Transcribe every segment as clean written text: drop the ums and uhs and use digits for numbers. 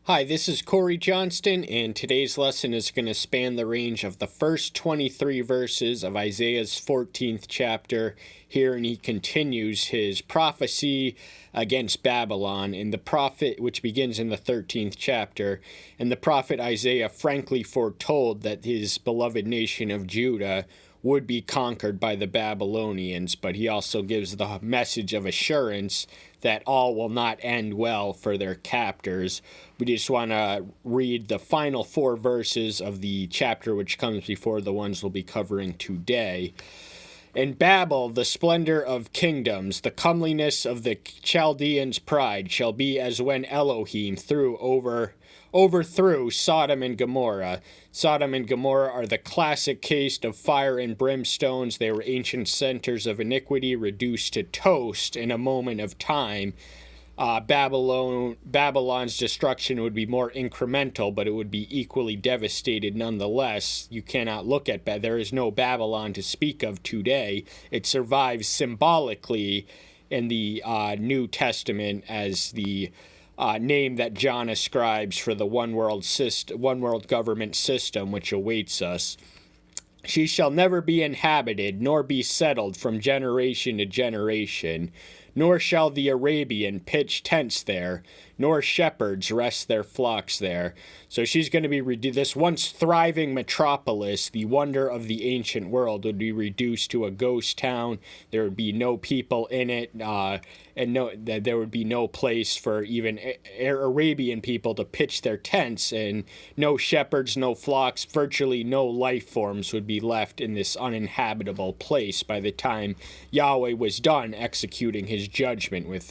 Hi, this is Corey Johnston, and today's lesson is going to span the range of the first 23 verses of Isaiah's 14th chapter here, and he continues his prophecy against Babylon in the prophet, which begins in the 13th chapter. And the prophet Isaiah frankly foretold that his beloved nation of Judah would be conquered by the Babylonians, but he also gives the message of assurance that all will not end well for their captors. We just want to read the final 4 verses of the chapter which comes before the ones we'll be covering today. In Babel, the splendor of kingdoms, the comeliness of the Chaldeans' pride shall be as when Elohim overthrew Sodom and Gomorrah. Sodom and Gomorrah are the classic case of fire and brimstones. They were ancient centers of iniquity reduced to toast in a moment of time. Babylon's destruction would be more incremental, but it would be equally devastated nonetheless. You cannot look at there is no Babylon to speak of today. It survives symbolically in the New Testament as the name that John ascribes for the one world government system which awaits us. She shall never be inhabited, nor be settled from generation to generation. Nor shall the Arabian pitch tents there, nor shepherds rest their flocks there. So she's going to be this once thriving metropolis, the wonder of the ancient world, would be reduced to a ghost town. There would be no people in it, and there would be no place for even Arabian people to pitch their tents, and no shepherds, no flocks, virtually no life forms would be left in this uninhabitable place by the time Yahweh was done executing his judgment with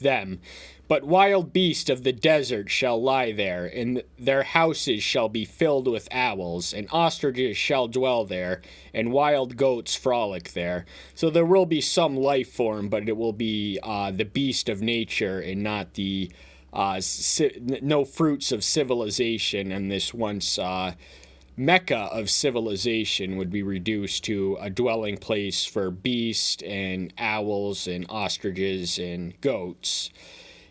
them. But wild beasts of the desert shall lie there, and their houses shall be filled with owls, and ostriches shall dwell there, and wild goats frolic there. So there will be some life form, but it will be the beast of nature and not the no fruits of civilization. And this once Mecca of civilization would be reduced to a dwelling place for beasts and owls and ostriches and goats.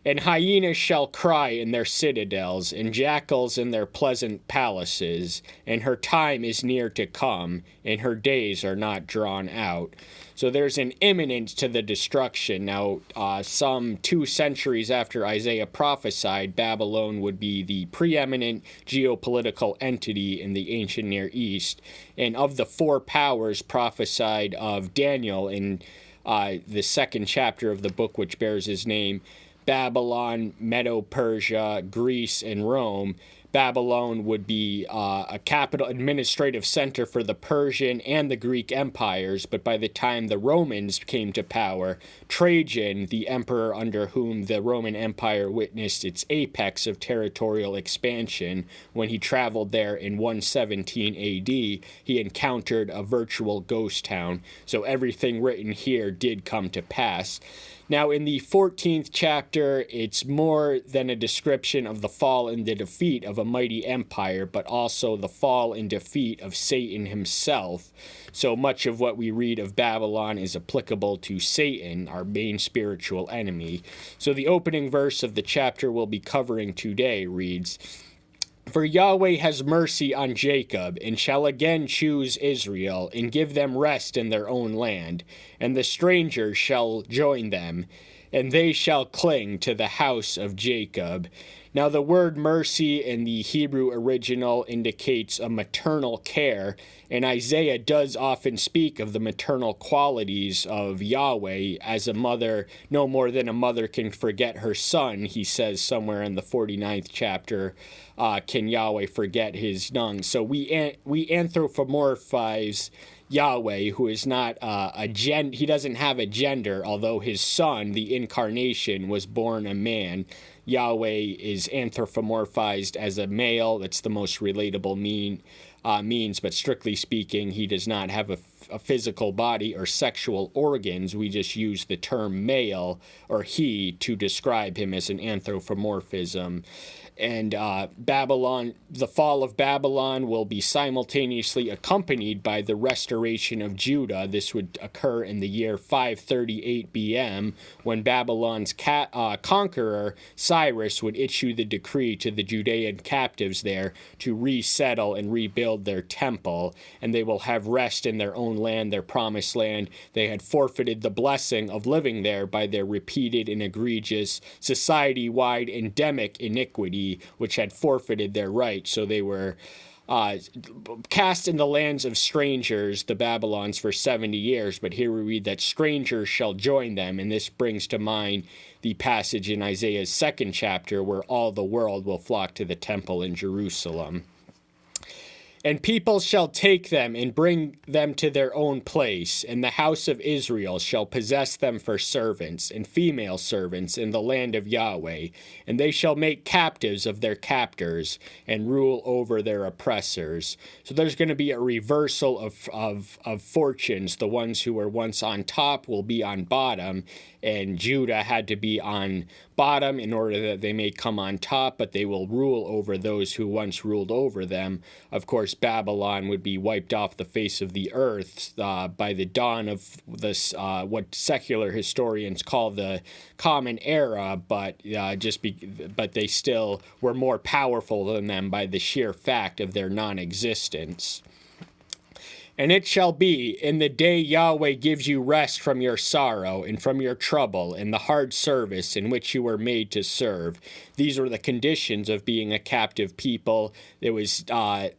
And hyenas shall cry in their citadels, and jackals in their pleasant palaces, and her time is near to come, and her days are not drawn out. So there's an imminence to the destruction. Now, some 2 centuries after Isaiah prophesied, Babylon would be the preeminent geopolitical entity in the ancient Near East. And of the 4 powers prophesied of Daniel in the 2nd chapter of the book which bears his name, Babylon, Medo-Persia, Greece, and Rome, Babylon would be a capital administrative center for the Persian and the Greek empires, but by the time the Romans came to power, Trajan, the emperor under whom the Roman Empire witnessed its apex of territorial expansion, when he traveled there in 117 AD, he encountered a virtual ghost town. So everything written here did come to pass. Now, in the 14th chapter, it's more than a description of the fall and the defeat of a mighty empire, but also the fall and defeat of Satan himself. So much of what we read of Babylon is applicable to Satan, our main spiritual enemy. So the opening verse of the chapter we'll be covering today reads, "For Yahweh has mercy on Jacob, and shall again choose Israel, and give them rest in their own land. And the strangers shall join them, and they shall cling to the house of Jacob." Now, the word mercy in the Hebrew original indicates a maternal care, and Isaiah does often speak of the maternal qualities of Yahweh as a mother. No more than a mother can forget her son, he says somewhere in the 49th chapter, can Yahweh forget his young. So we anthropomorphize Yahweh, who is not he doesn't have a gender, although his son, the incarnation, was born a man. Yahweh is anthropomorphized as a male. That's the most relatable means, but strictly speaking, he does not have a a physical body or sexual organs. We just use the term male or he to describe him as an anthropomorphism. And Babylon, the fall of Babylon will be simultaneously accompanied by the restoration of Judah. This would occur in the year 538 BM, when Babylon's conqueror, Cyrus, would issue the decree to the Judean captives there to resettle and rebuild their temple, and they will have rest in their own land, their promised land. They had forfeited the blessing of living there by their repeated and egregious society-wide endemic iniquity, which had forfeited their rights. So they were cast in the lands of strangers, the Babylons, for 70 years. But here we read that strangers shall join them, and this brings to mind the passage in Isaiah's 2nd chapter where all the world will flock to the temple in Jerusalem. And people shall take them and bring them to their own place, and the house of Israel shall possess them for servants and female servants in the land of Yahweh, and they shall make captives of their captors and rule over their oppressors. So there's going to be a reversal of fortunes. The ones who were once on top will be on bottom, and Judah had to be on bottom in order that they may come on top, but they will rule over those who once ruled over them. Of course, Babylon would be wiped off the face of the earth by the dawn of this, what secular historians call the Common Era, but they still were more powerful than them by the sheer fact of their non-existence. And it shall be, in the day Yahweh gives you rest from your sorrow and from your trouble and the hard service in which you were made to serve. These were the conditions of being a captive people. It was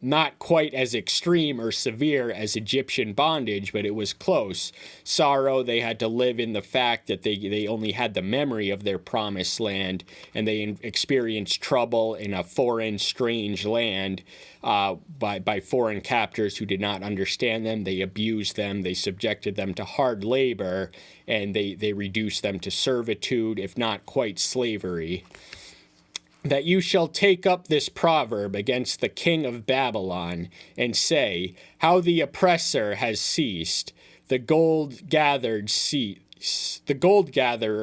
not quite as extreme or severe as Egyptian bondage, but it was close. Sorrow, they had to live in the fact that they only had the memory of their promised land, and they experienced trouble in a foreign, strange land by foreign captors who did not understand them. They abused them, they subjected them to hard labor, and they reduced them to servitude, if not quite slavery. That you shall take up this proverb against the king of Babylon, and say, how the oppressor has ceased, the gold gatherer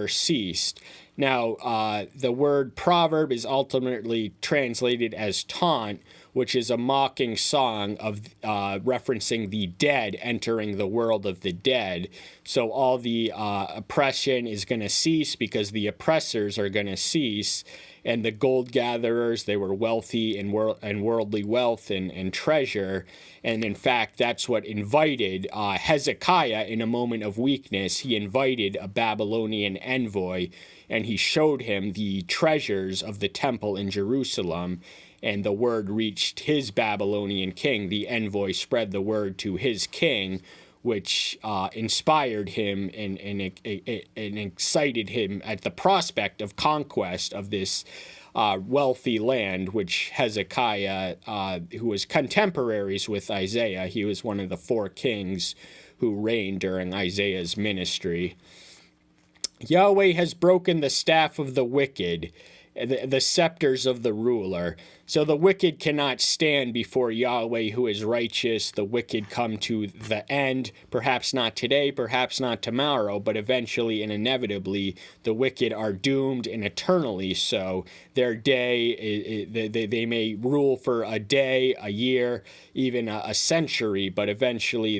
ceased. Now, the word proverb is ultimately translated as taunt, which is a mocking song of referencing the dead entering the world of the dead. So all the oppression is going to cease because the oppressors are going to cease. And the gold gatherers, they were wealthy in worldly wealth and treasure. And in fact, that's what invited Hezekiah in a moment of weakness. He invited a Babylonian envoy, and he showed him the treasures of the temple in Jerusalem. And the word reached his Babylonian king. The envoy spread the word to his king, which inspired him and excited him at the prospect of conquest of this wealthy land, which Hezekiah, who was contemporaries with Isaiah, he was one of the 4 kings who reigned during Isaiah's ministry. Yahweh has broken the staff of the wicked, the scepters of the ruler. So the wicked cannot stand before Yahweh, who is righteous. The wicked come to the end, perhaps not today, perhaps not tomorrow, but eventually and inevitably, the wicked are doomed, and eternally so. Their day, they may rule for a day, a year, even a century, but eventually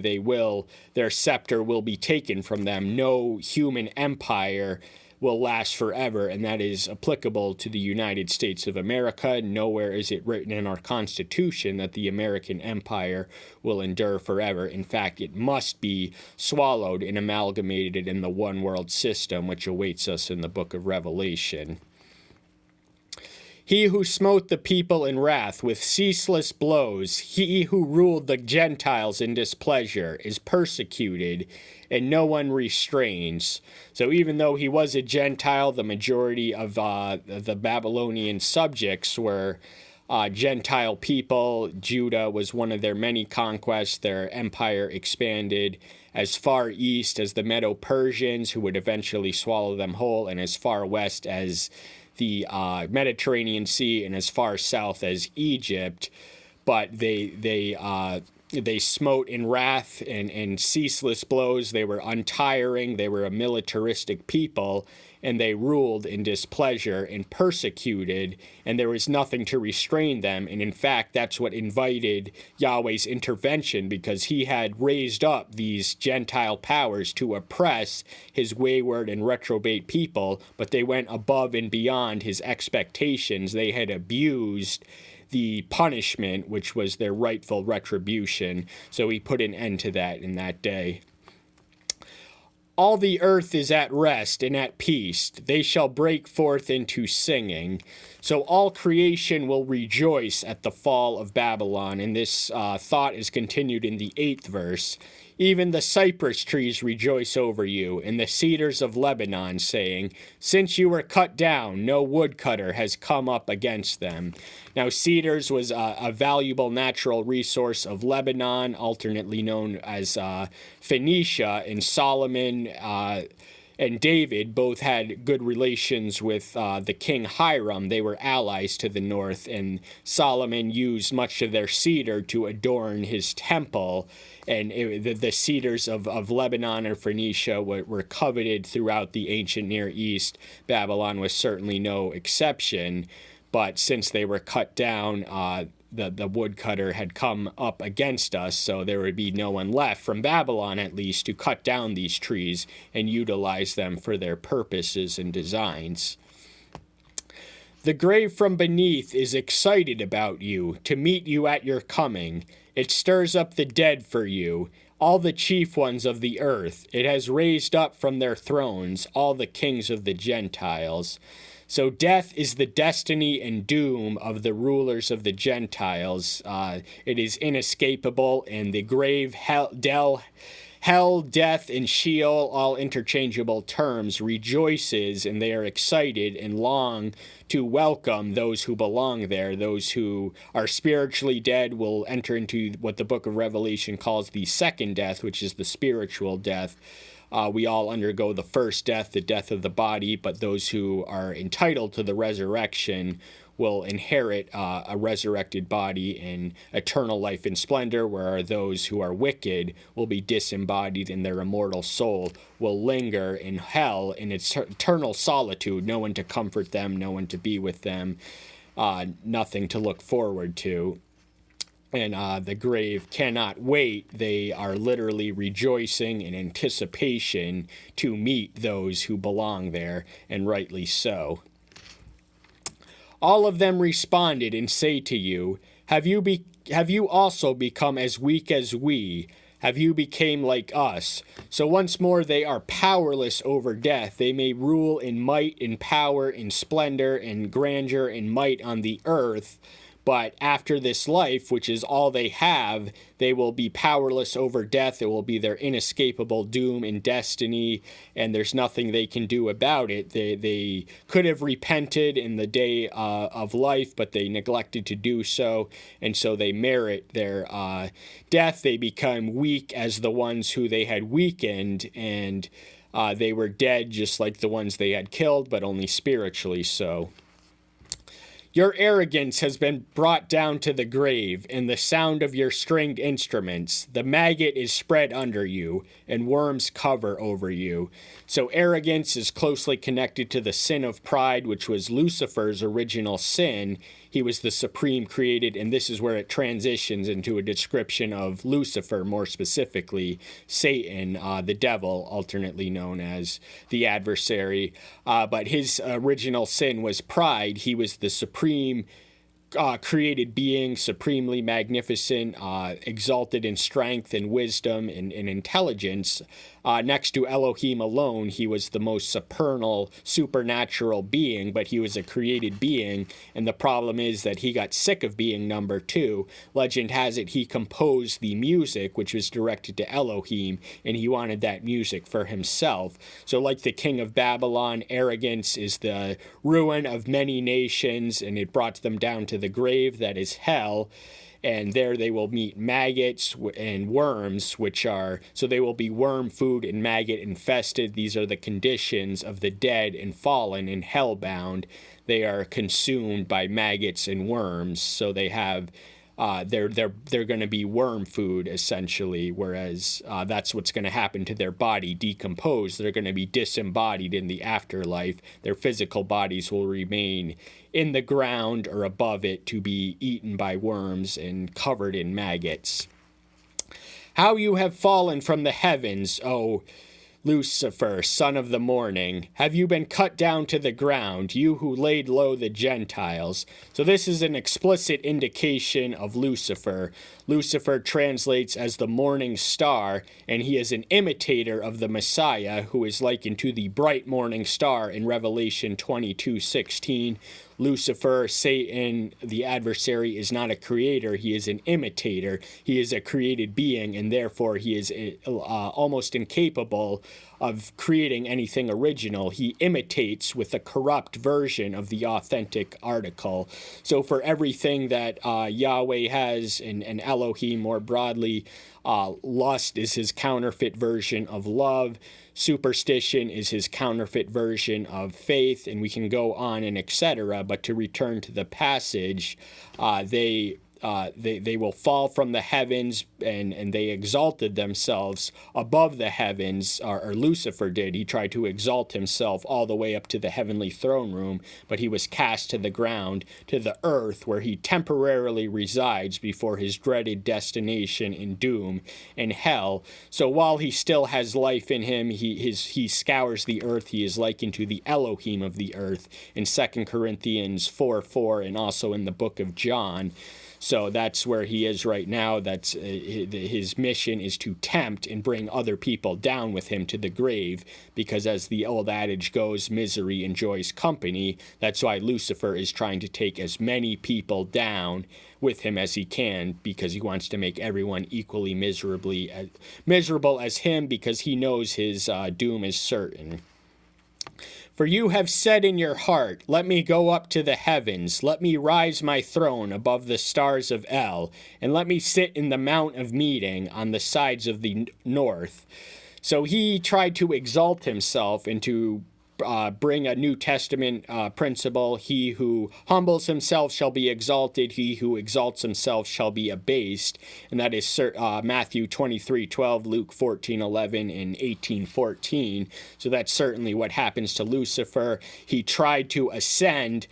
their scepter will be taken from them. No human empire will last forever, and that is applicable to the United States of America. Nowhere is it written in our Constitution that the American empire will endure forever. In fact, it must be swallowed and amalgamated in the one world system, which awaits us in the book of Revelation. He who smote the people in wrath with ceaseless blows, he who ruled the Gentiles in displeasure, is persecuted, and no one restrains. So even though he was a Gentile, the majority of the Babylonian subjects were Gentile people. Judah was one of their many conquests. Their empire expanded as far east as the Medo-Persians, who would eventually swallow them whole, and as far west as the Mediterranean Sea, and as far south as Egypt. But they They smote in wrath and ceaseless blows. They were untiring. They were a militaristic people, and they ruled in displeasure and persecuted, and there was nothing to restrain them. And in fact, that's what invited Yahweh's intervention, because he had raised up these Gentile powers to oppress his wayward and reprobate people, but they went above and beyond his expectations. They had abused the punishment, which was their rightful retribution. So he put an end to that in that day. All the earth is at rest and at peace. They shall break forth into singing. So all creation will rejoice at the fall of Babylon. And this thought is continued in the 8th verse. Even the cypress trees rejoice over you, and the cedars of Lebanon, saying, since you were cut down, no woodcutter has come up against them. Now, cedars was a valuable natural resource of Lebanon, alternately known as Phoenicia, and Solomon and David both had good relations with the king Hiram. They were allies to the north, and Solomon used much of their cedar to adorn his temple. And the cedars of Lebanon and Phoenicia were coveted throughout the ancient Near East. Babylon was certainly no exception, but since they were cut down, the woodcutter had come up against us, so there would be no one left, from Babylon at least, to cut down these trees and utilize them for their purposes and designs. The grave from beneath is excited about you, to meet you at your coming. It stirs up the dead for you, all the chief ones of the earth. It has raised up from their thrones all the kings of the Gentiles. So death is the destiny and doom of the rulers of the Gentiles. It is inescapable, and the grave, hell, death, and Sheol, all interchangeable terms, rejoices, and they are excited and long to welcome those who belong there. Those who are spiritually dead will enter into what the book of Revelation calls the second death, which is the spiritual death. We all undergo the first death, the death of the body, but those who are entitled to the resurrection will inherit a resurrected body and eternal life and splendor, where those who are wicked will be disembodied, and their immortal soul will linger in hell in its eternal solitude, no one to comfort them, no one to be with them, nothing to look forward to. And the grave cannot wait. They are literally rejoicing in anticipation to meet those who belong there, and rightly so. All of them responded and say to you, have you also become as weak as we? Have you become like us? So once more they are powerless over death. They may rule in might, in power, in splendor, in grandeur, in might on the earth. But after this life, which is all they have, they will be powerless over death. It will be their inescapable doom and destiny, and there's nothing they can do about it. They could have repented in the day of life, but they neglected to do so, and so they merit their death. They become weak as the ones who they had weakened, and they were dead just like the ones they had killed, but only spiritually so. Your arrogance has been brought down to the grave, and the sound of your stringed instruments. The maggot is spread under you, and worms cover over you. So arrogance is closely connected to the sin of pride, which was Lucifer's original sin. He was the supreme created, and this is where it transitions into a description of Lucifer, more specifically Satan, the devil, alternately known as the adversary. But his original sin was pride. He was the supreme created being, supremely magnificent, exalted in strength and wisdom and intelligence. Next to Elohim alone, he was the most supernatural being, but he was a created being, and the problem is that he got sick of being number two. Legend has it he composed the music, which was directed to Elohim, and he wanted that music for himself. So like the king of Babylon, arrogance is the ruin of many nations, and it brought them down to the grave, that is hell. And there they will meet maggots and worms, so they will be worm food and maggot infested. These are the conditions of the dead and fallen and hellbound. They are consumed by maggots and worms, so they have they're going to be worm food essentially, whereas that's what's going to happen to their body, decompose. They're going to be disembodied in the afterlife. Their physical bodies will remain in the ground or above it to be eaten by worms and covered in maggots. How you have fallen from the heavens, O Lucifer, son of the morning, have you been cut down to the ground, you who laid low the Gentiles? So this is an explicit indication of Lucifer. Lucifer translates as the morning star, and he is an imitator of the Messiah, who is likened to the bright morning star in Revelation 22:16. Lucifer, Satan, the adversary, is not a creator. He is an imitator. He is a created being, and therefore he is almost incapable of creating anything original. He imitates with a corrupt version of the authentic article. So for everything that Yahweh has, and Elohim more broadly, lust is his counterfeit version of love. Superstition is his counterfeit version of faith, and we can go on and etc. But to return to the passage, they will fall from the heavens, and they exalted themselves above the heavens, or Lucifer did. He tried to exalt himself all the way up to the heavenly throne room, but he was cast to the ground, to the earth, where he temporarily resides before his dreaded destination in doom and hell. So while he still has life in him, he scours the earth. He is likened to the Elohim of the earth in 2 Corinthians 4:4, and also in the book of John. So that's where he is right now. That's his mission is to tempt and bring other people down with him to the grave, because as the old adage goes, misery enjoys company. That's why Lucifer is trying to take as many people down with him as he can, because he wants to make everyone equally miserable as him, because he knows his doom is certain. For you have said in your heart, let me go up to the heavens, let me rise my throne above the stars of El, and let me sit in the mount of meeting on the sides of the north. So he tried to exalt himself and to bring a New Testament principle. He who humbles himself shall be exalted. He who exalts himself shall be abased. And that is Matthew 23:12, Luke 14:11, and 18:14. So that's certainly what happens to Lucifer. He tried to ascend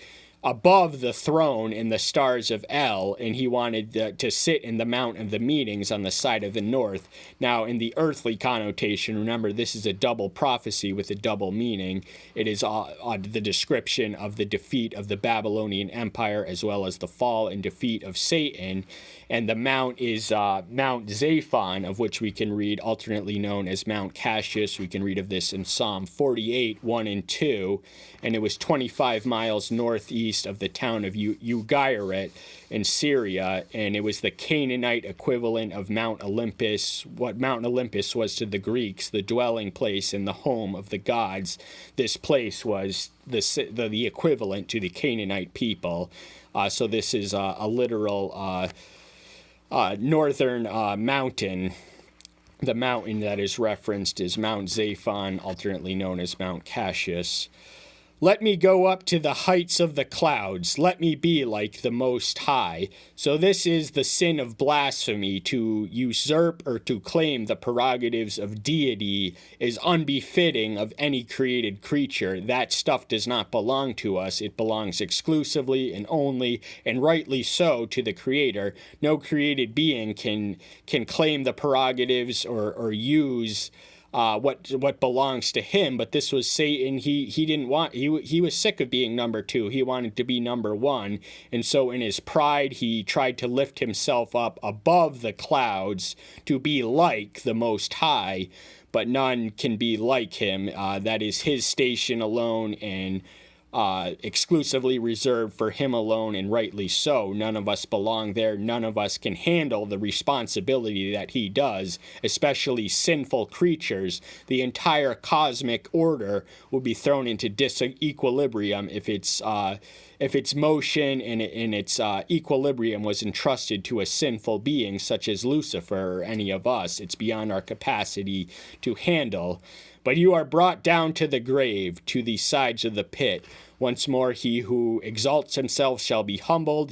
above the throne in the stars of El, and he wanted to sit in the mount of the meetings on the side of the north. Now, in the earthly connotation, remember, this is a double prophecy with a double meaning. It is the description of the defeat of the Babylonian Empire, as well as the fall and defeat of Satan. And the mount is Mount Zaphon, of which we can read, alternately known as Mount Cassius. We can read of this in Psalm 48:1 and 2. And it was 25 miles northeast of the town of Ugarit in Syria, and it was the Canaanite equivalent of Mount Olympus. What Mount Olympus was to the Greeks, the dwelling place and the home of the gods. This place was the equivalent to the Canaanite people. So this is a literal northern mountain. The mountain that is referenced is Mount Zaphon, alternately known as Mount Cassius. Let me go up to the heights of the clouds. Let me be like the Most High. So this is the sin of blasphemy. To usurp or to claim the prerogatives of deity is unbefitting of any created creature. That stuff does not belong to us. It belongs exclusively and only, and rightly so, to the Creator. No created being can claim the prerogatives or use what belongs to him. But this was Satan. He didn't want, he was sick of being number two. He wanted to be number one, and so in his pride he tried to lift himself up above the clouds to be like the Most High, but none can be like him. That is his station alone, and exclusively reserved for him alone, and rightly so. None of us belong there. None of us can handle the responsibility that he does, especially sinful creatures. The entire cosmic order would be thrown into disequilibrium if its motion and its equilibrium was entrusted to a sinful being such as Lucifer or any of us. It's beyond our capacity to handle. But you are brought down to the grave, to the sides of the pit. Once more, he who exalts himself shall be humbled.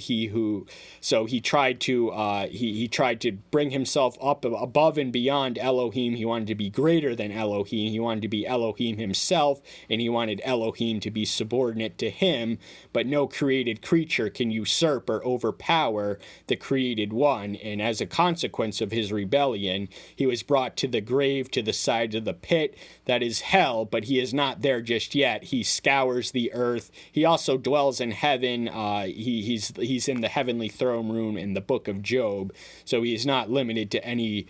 So he tried to he tried to bring himself up above and beyond Elohim. He wanted to be greater than Elohim. He wanted to be Elohim himself, and he wanted Elohim to be subordinate to him. But no created creature can usurp or overpower the created one. And as a consequence of his rebellion, he was brought to the grave, to the side of the pit, that is hell. But he is not there just yet. He scours the earth. He also dwells in heaven. He's in the heavenly throne room in the book of Job. So he is not limited to any.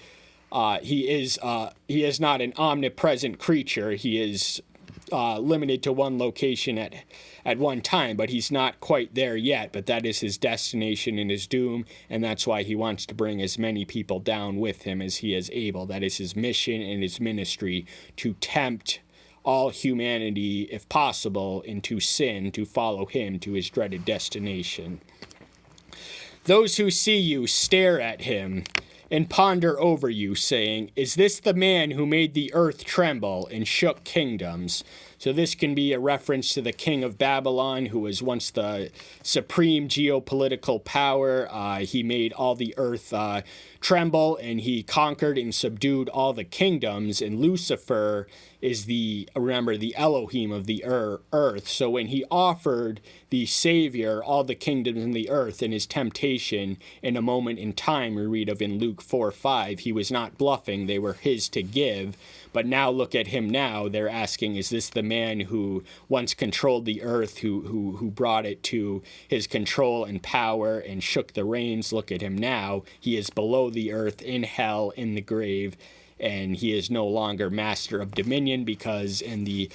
He is not an omnipresent creature. He is limited to one location at one time, but he's not quite there yet. But that is his destination and his doom, and that's why he wants to bring as many people down with him as he is able. That is his mission and his ministry, to tempt all humanity, if possible, into sin, to follow him to his dreaded destination. Those who see you stare at him and ponder over you, saying, "Is this the man who made the earth tremble and shook kingdoms?" So this can be a reference to the king of Babylon, who was once the supreme geopolitical power. He made all the earth tremble, and he conquered and subdued all the kingdoms. And Lucifer is the Elohim of the earth. So when he offered the Savior all the kingdoms in the earth in his temptation in a moment in time, we read of in Luke 4:5, he was not bluffing. They were his to give. But now look at him now. They're asking, is this the man who once controlled the earth, who brought it to his control and power and shook the reins? Look at him now. He is below the earth, in hell, in the grave, and he is no longer master of dominion, because in the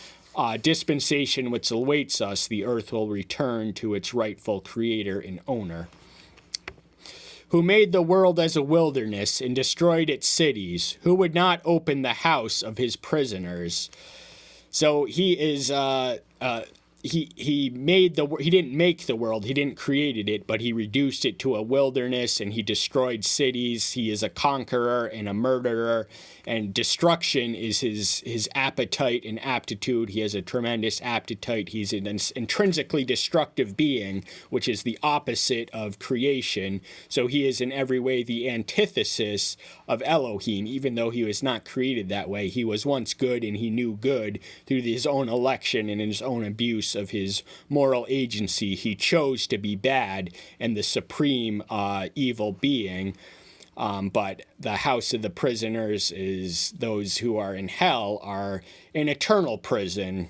dispensation which awaits us, the earth will return to its rightful creator and owner. Who made the world as a wilderness and destroyed its cities, who would not open the house of his prisoners. So he is he didn't make the world, he didn't create it, but he reduced it to a wilderness, and he destroyed cities. He is a conqueror and a murderer, and destruction is his appetite and aptitude. He has a tremendous appetite. He's an intrinsically destructive being, which is the opposite of creation. So he is in every way the antithesis of Elohim. Even though he was not created that way, he was once good, and he knew good through his own election and his own abuse of his moral agency. He chose to be bad and the supreme evil being. But the house of the prisoners is those who are in hell, are in eternal prison,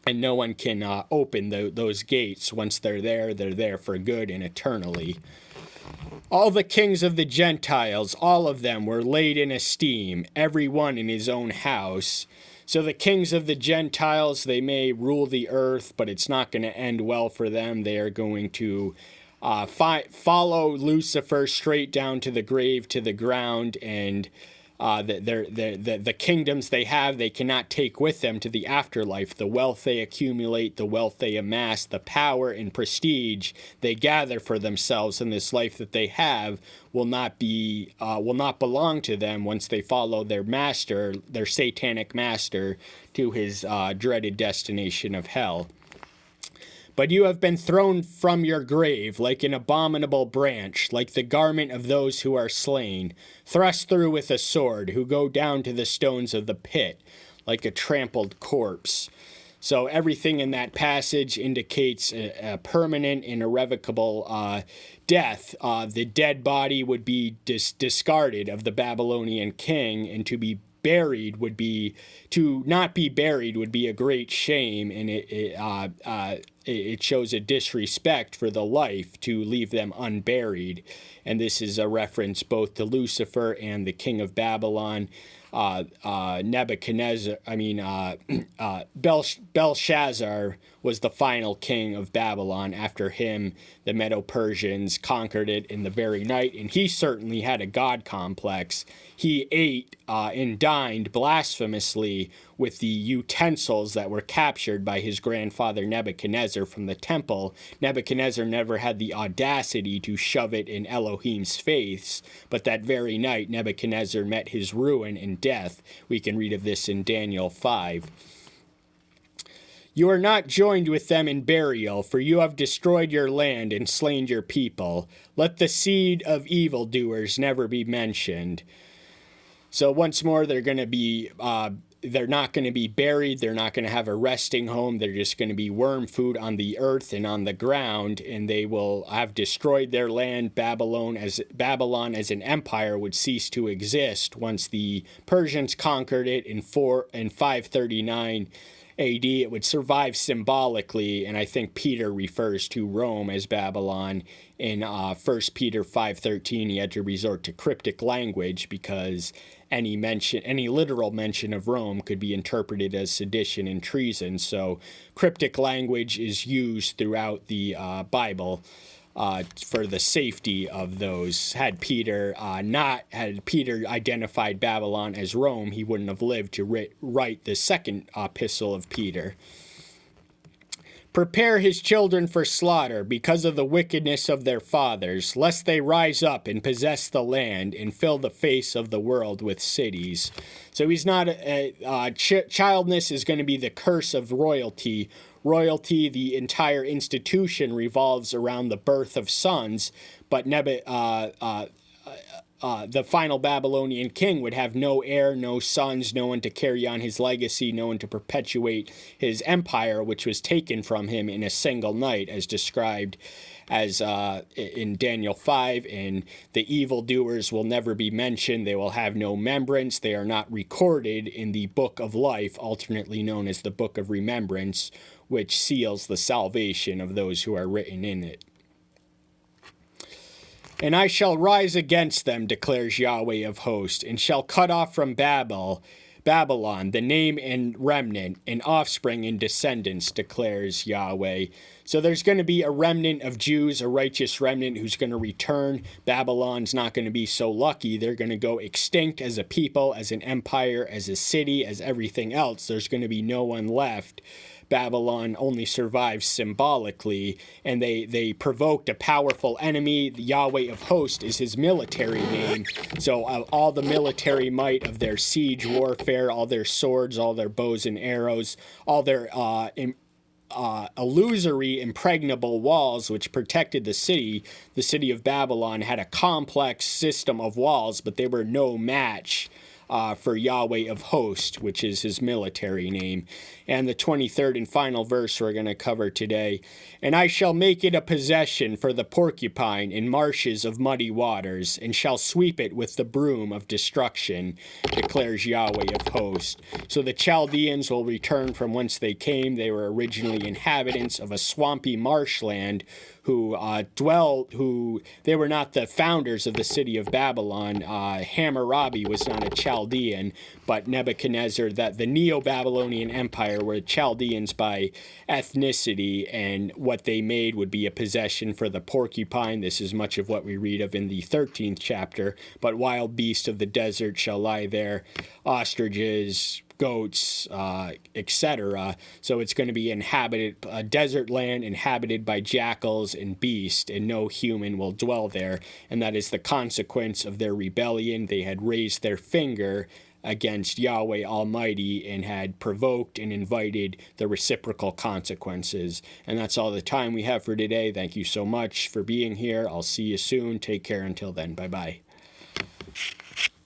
and no one can open those gates. Once they're there for good and eternally. All the kings of the Gentiles, all of them were laid in esteem, every one in his own house. So the kings of the Gentiles, they may rule the earth, but it's not going to end well for them. They are going to follow Lucifer straight down to the grave, to the ground, and the kingdoms they have, they cannot take with them to the afterlife. The wealth they accumulate, the wealth they amass, the power and prestige they gather for themselves in this life that they have will not belong to them once they follow their master, their satanic master, to his dreaded destination of hell. But you have been thrown from your grave like an abominable branch, like the garment of those who are slain, thrust through with a sword, who go down to the stones of the pit, like a trampled corpse. So everything in that passage indicates a permanent and irrevocable death. The dead body would be discarded of the Babylonian king, and to not be buried would be a great shame, and it shows a disrespect for the life to leave them unburied. And this is a reference both to Lucifer and the king of Babylon. Belshazzar was the final king of Babylon. After him, the Medo-Persians conquered it in the very night, and he certainly had a god complex. He ate and dined blasphemously with the utensils that were captured by his grandfather Nebuchadnezzar from the temple. Nebuchadnezzar never had the audacity to shove it in Elohim's face, but that very night Nebuchadnezzar met his ruin and death. We can read of this in Daniel 5. You are not joined with them in burial, for you have destroyed your land and slain your people. Let the seed of evildoers never be mentioned. So once more, they're not going to be buried. They're not going to have a resting home. They're just going to be worm food on the earth and on the ground, and they will have destroyed their land. Babylon as an empire would cease to exist once the Persians conquered it in 539 AD. It would survive symbolically, and I think Peter refers to Rome as Babylon. In 1 Peter 5:13, he had to resort to cryptic language because any literal mention of Rome could be interpreted as sedition and treason. So cryptic language is used throughout the Bible for the safety of those. Had Peter identified Babylon as Rome, he wouldn't have lived to write the second epistle of Peter. Prepare his children for slaughter because of the wickedness of their fathers, lest they rise up and possess the land and fill the face of the world with cities. So he's not childness is going to be the curse of royalty. Royalty, the entire institution revolves around the birth of sons, but the final Babylonian king would have no heir, no sons, no one to carry on his legacy, no one to perpetuate his empire, which was taken from him in a single night, as described as in Daniel 5. And the evildoers will never be mentioned. They will have no remembrance. They are not recorded in the book of life, alternately known as the book of remembrance, which seals the salvation of those who are written in it. And I shall rise against them, declares Yahweh of hosts, and shall cut off from Babylon the name and remnant, and offspring and descendants, declares Yahweh. So there's going to be a remnant of Jews, a righteous remnant who's going to return. Babylon's not going to be so lucky. They're going to go extinct as a people, as an empire, as a city, as everything else. There's going to be no one left. Babylon only survives symbolically, and they provoked a powerful enemy. The Yahweh of hosts is his military name. So all the military might of their siege warfare, all their swords, all their bows and arrows, all their illusory, impregnable walls which protected the city of Babylon had a complex system of walls, but they were no match for Yahweh of hosts, which is his military name. And the 23rd and final verse we're going to cover today. And I shall make it a possession for the porcupine in marshes of muddy waters, and shall sweep it with the broom of destruction, declares Yahweh of hosts. So the Chaldeans will return from whence they came. They were originally inhabitants of a swampy marshland who they were not the founders of the city of Babylon. Hammurabi was not a Chaldean, but Nebuchadnezzar, that the Neo-Babylonian Empire were Chaldeans by ethnicity, and what they made would be a possession for the porcupine. This is much of what we read of in the 13th chapter. But wild beasts of the desert shall lie there, ostriches, goats, etc. So it's going to be a desert land inhabited by jackals and beasts, and no human will dwell there. And that is the consequence of their rebellion. They had raised their finger against Yahweh Almighty and had provoked and invited the reciprocal consequences. And that's all the time we have for today. Thank you so much for being here. I'll see you soon. Take care until then. Bye-bye.